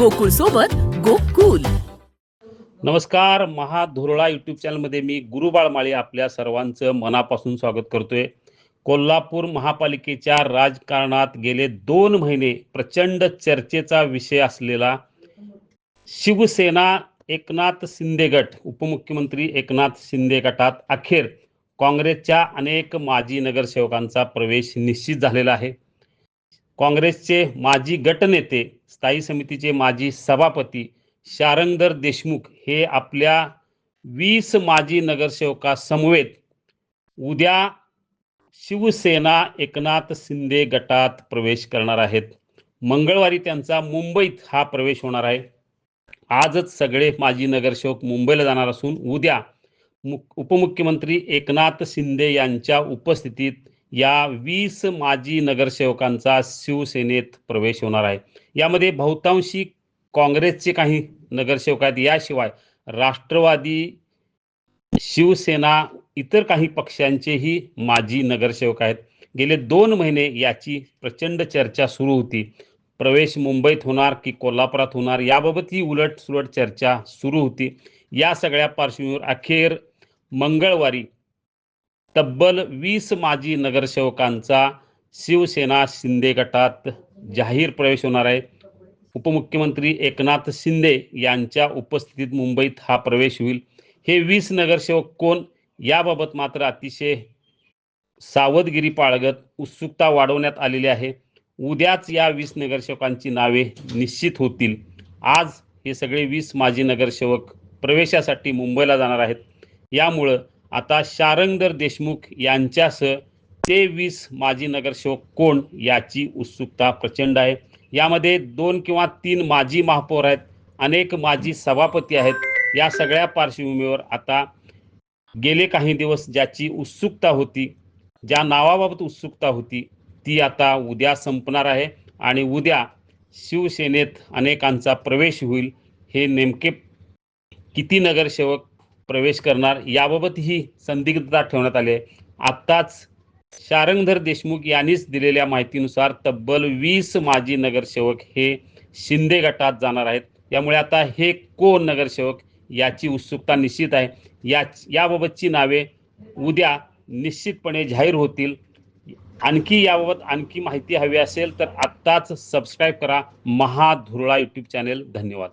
गोकुळ सोबत गोकुल. नमस्कार. महाधुरळा यूट्यूब चॅनलमध्ये मी गुरुबाळ माळी आपल्या सर्वांचं मनापासून स्वागत करतोय. कोल्हापूर महापालिकेच्या राजकारणात गेले 2 महिने प्रचंड चर्चेचा विषय असलेला शिवसेना एकनाथ शिंदे गट, उपमुख्यमंत्री एकनाथ शिंदे गटात अखेर काँग्रेसच्या अनेक माजी नगरसेवकांचा प्रवेश निश्चित झालेला आहे. काँग्रेसचे माजी गटनेते, स्थायी समितीचे माजी सभापती शारंगधर देशमुख हे आपल्या 20 माजी नगरसेवकासमवेत उद्या शिवसेना एकनाथ शिंदे गटात प्रवेश करणार आहेत. मंगळवारी त्यांचा मुंबईत हा प्रवेश होणार आहे. आजच सगळे माजी नगरसेवक मुंबईला जाणार असून उद्या उपमुख्यमंत्री एकनाथ शिंदे यांच्या उपस्थितीत या 20 माजी नगरसेवकांचा शिवसेनेत प्रवेश होणार आहे. यामध्ये बहुतांशी काँग्रेसचे काही नगरसेवक आहेत, याशिवाय राष्ट्रवादी, शिवसेना, इतर काही पक्षांचेही माजी नगरसेवक आहेत. गेले 2 महिने याची प्रचंड चर्चा सुरू होती. प्रवेश मुंबईत होणार की कोल्हापुरात होणार याबाबत ही उलटसुलट चर्चा सुरू होती. या सगळ्या पार्श्वभूमीवर अखेर मंगळवारी तब्बल 20 माजी नगरसेवकांचा शिवसेना शिंदे गटात जाहीर प्रवेश होणार आहे. उपमुख्यमंत्री एकनाथ शिंदे यांच्या उपस्थितीत मुंबईत हा प्रवेश होईल. हे 20 नगरसेवक कोण याबाबत मात्र अतिशय सावधगिरी बाळगत उत्सुकता वाढवण्यात आलेली आहे. उद्याच या 20 नगरसेवकांची नावे निश्चित होतील. आज हे सगळे 20 माजी नगरसेवक प्रवेशासाठी मुंबईला जाणार आहेत. यामुळं आता शारंगधर देशमुख यांच्यासह ते 20 माजी नगरसेवक कोण याची उत्सुकता प्रचंड आहे. यामध्ये 2 किंवा 3 माजी महापौर आहेत, अनेक माजी सभापती आहेत. या सगळ्या पार्श्वभूमीवर आता गेले काही दिवस ज्याची उत्सुकता होती, ज्या नावाबाबत उत्सुकता होती, ती आता उद्या संपणार आहे आणि उद्या शिवसेनेत अनेकांचा प्रवेश होईल. हे नेमके किती नगरसेवक प्रवेश करणार याबाबत ही संदिग्धता ठेवण्यात आली आहे. आत्ताच शारंगधर देशमुख यांनीच दिलेल्या माहितीनुसार तब्बल 20 माजी नगरसेवक हे शिंदे गटात जाणार आहेत. त्यामुळे आता हे कोण नगरसेवक याची उत्सुकता निश्चित आहे. याबाबतची नावे उद्या निश्चितपणे जाहीर होतील. आणखी याबाबत आणखी माहिती हवी असेल तर आत्ताच सबस्क्राईब करा महाधुरळा यूट्यूब चॅनेल. धन्यवाद.